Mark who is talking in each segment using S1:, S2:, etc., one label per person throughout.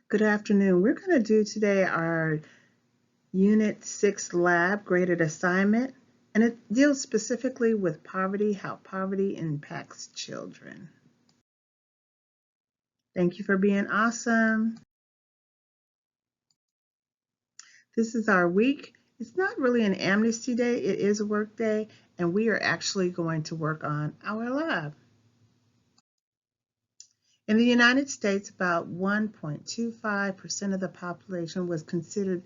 S1: Good afternoon. We're going to do today our Unit 6 lab graded assignment, and it deals specifically with poverty, how poverty impacts children. Thank you for being awesome. This is our week. It's not really an amnesty day, it is a work day, and we are actually going to work on our lab. In the United States, about 1.25% of the population was considered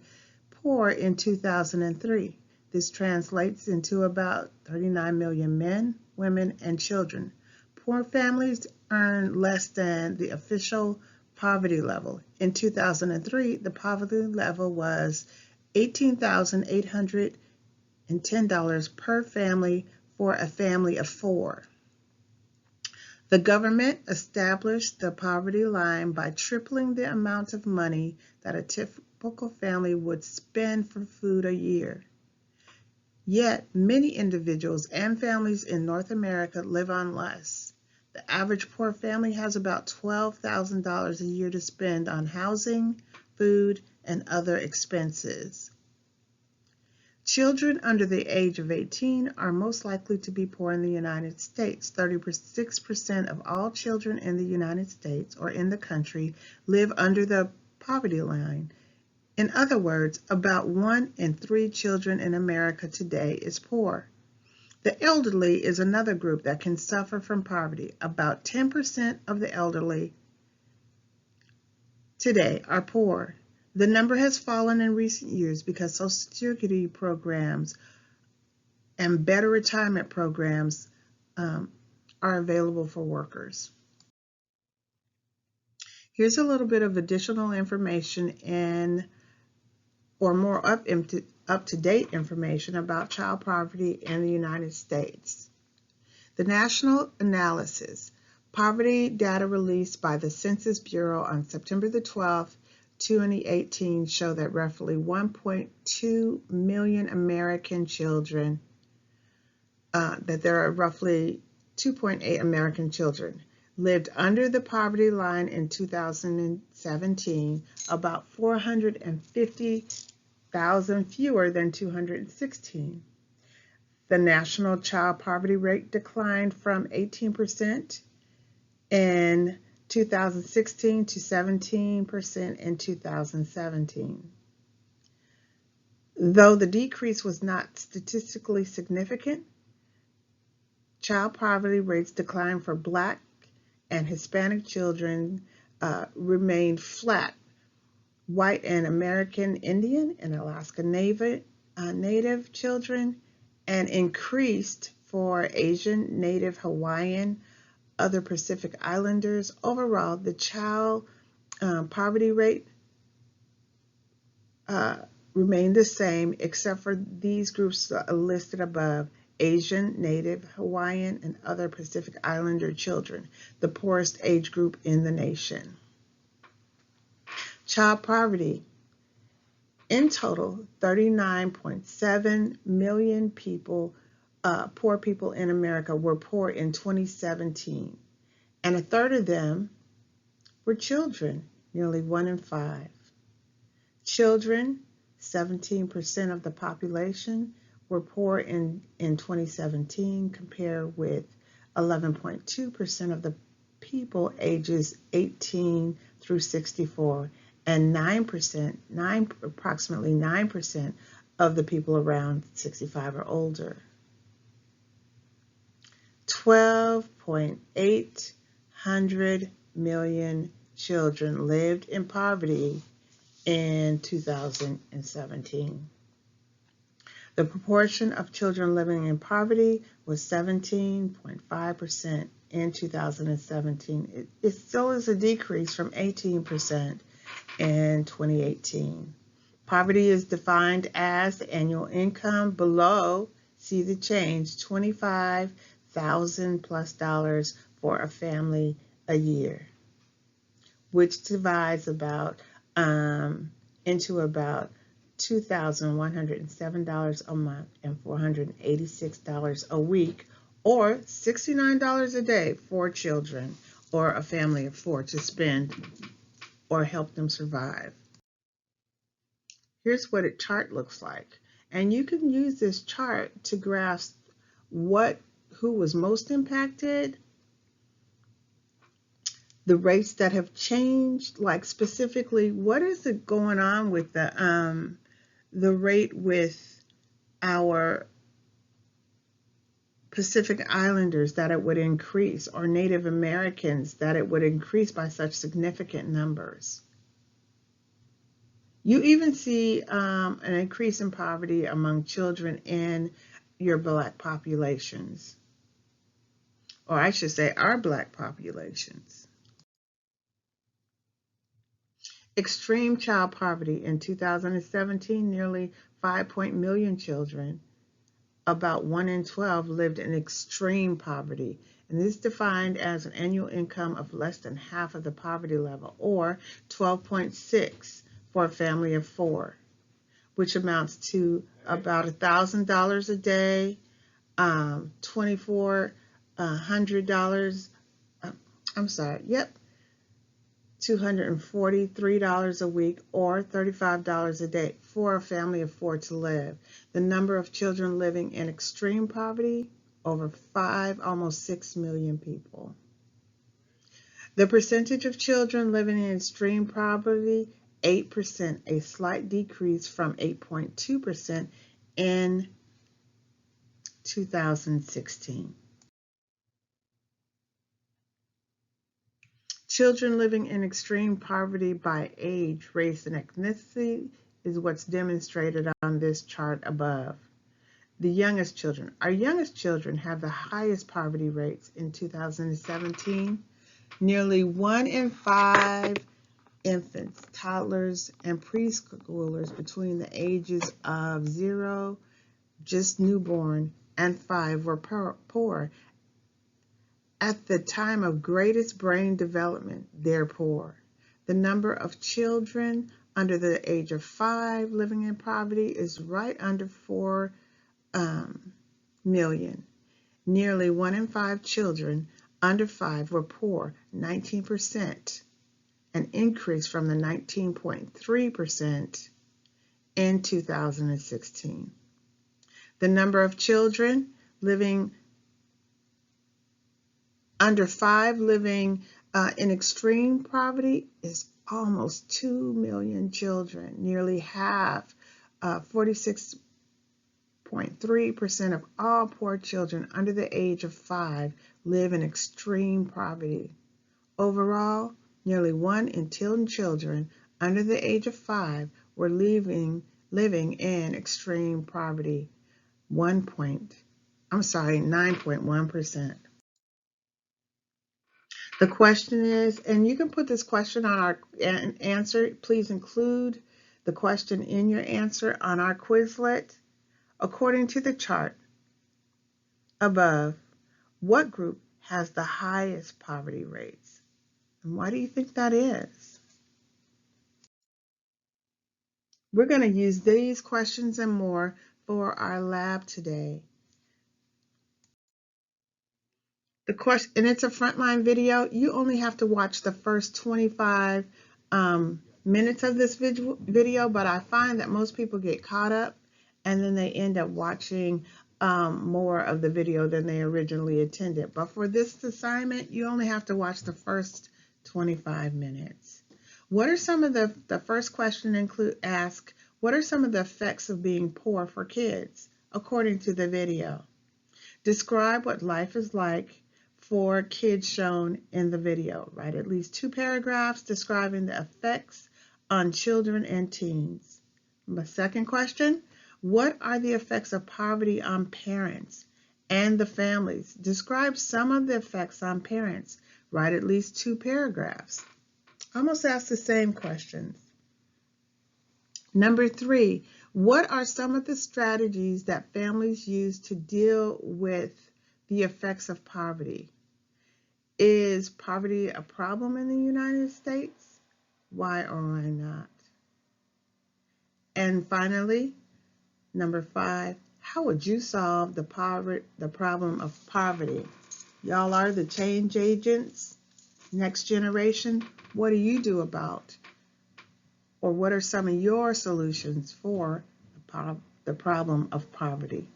S1: poor in 2003. This translates into about 39 million men, women, and children. Poor families earn less than the official poverty level. In 2003, the poverty level was $18,810 per family for a family of four. The government established the poverty line by tripling the amount of money that a typical family would spend for food a year. Yet, many individuals and families in North America live on less. The average poor family has about $12,000 a year to spend on housing, food, and other expenses. Children under the age of 18 are most likely to be poor in the United States. 36% of all children in the United States or in the country live under the poverty line. In other words, about 1 in 3 children in America today is poor. The elderly is another group that can suffer from poverty. About 10% of the elderly today are poor. The number has fallen in recent years because Social Security programs and better retirement programs are available for workers. Here's a little bit of additional information or more up-to-date information about child poverty in the United States. The National Analysis Poverty data released by the Census Bureau on September the 12th, 2018 show that roughly 1.2 million American children, that there are roughly 2.8 American children lived under the poverty line in 2017, about 450,000 fewer than 2016. The national child poverty rate declined from 18% in 2016 to 17% in 2017. Though the decrease was not statistically significant, child poverty rates declined for Black and Hispanic children remained flat. White and American Indian and Alaska Native children, and increased for Asian, Native, Hawaiian, other Pacific Islanders. Overall, the child poverty rate remained the same except for these groups listed above: Asian, Native, Hawaiian, and other Pacific Islander children, the poorest age group in the nation. Child poverty. In total, 39.7 million people, poor people in America were poor in 2017, and a third of them were children, nearly 1 in 5. Children, 17% of the population, were poor in 2017, compared with 11.2% of the people ages 18 through 64, and approximately 9% of the people around 65 or older. 12.8 million children lived in poverty in 2017. The proportion of children living in poverty was 17.5% in 2017. It still is a decrease from 18% in 2018. Poverty is defined as the annual income below, see the change, $25,000 plus for a family a year, which divides into about $2,107 a month and $486 a week, or $69 a day for children or a family of four to spend or help them survive. Here's what a chart looks like. And you can use this chart to grasp who was most impacted, the rates that have changed, like specifically, what is it going on with the rate with our Pacific Islanders, that it would increase, or Native Americans, that it would increase by such significant numbers. You even see an increase in poverty among children in your Black populations, or I should say our Black populations. Extreme child poverty in 2017, nearly 5 million children, about 1 in 12, lived in extreme poverty. And this is defined as an annual income of less than half of the poverty level, or 12.6 for a family of 4, which amounts to about $1,000 a day, $2,400, $243 a week, or $35 a day for a family of 4 to live. The number of children living in extreme poverty, over 5, almost 6 million people. The percentage of children living in extreme poverty, 8%, a slight decrease from 8.2% in 2016. Children living in extreme poverty by age, race, and ethnicity is what's demonstrated on this chart above. The youngest children. Our youngest children have the highest poverty rates in 2017. Nearly 1 in 5 infants, toddlers, and preschoolers between the ages of 0, just newborn, and 5 were poor. At the time of greatest brain development, they're poor. The number of children under the age of 5 living in poverty is right under 4 million. Nearly 1 in 5 children under 5 were poor, 19%, an increase from the 19.3% in 2016. The number of children living under 5 living in extreme poverty is almost 2 million children. Nearly half, 46.3% of all poor children under the age of 5 live in extreme poverty. Overall, nearly 1 in 10 children under the age of 5 were living in extreme poverty. 9.1%. The question is, and you can put this question on our answer. Please include the question in your answer on our Quizlet. According to the chart above, what group has the highest poverty rates? And why do you think that is? We're going to use these questions and more for our lab today. The question, and it's a frontline video. You only have to watch the first 25 minutes of this video, but I find that most people get caught up and then they end up watching more of the video than they originally intended. But for this assignment, you only have to watch the first 25 minutes. What are some of the first question ask, what are some of the effects of being poor for kids, according to the video? Describe what life is like for kids shown in the video. Write at least 2 paragraphs describing the effects on children and teens. The second question, what are the effects of poverty on parents and the families? Describe some of the effects on parents. Write at least 2 paragraphs. Almost ask the same questions. Number 3, what are some of the strategies that families use to deal with the effects of poverty? Is poverty a problem in the United States? Why or why not? And finally, number 5, how would you solve the problem of poverty? Y'all are the change agents, next generation. What do you do about, or what are some of your solutions for the problem of poverty?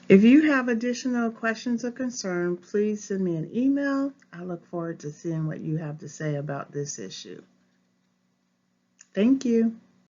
S1: If you have additional questions or concern, please send me an email. I look forward to seeing what you have to say about this issue. Thank you.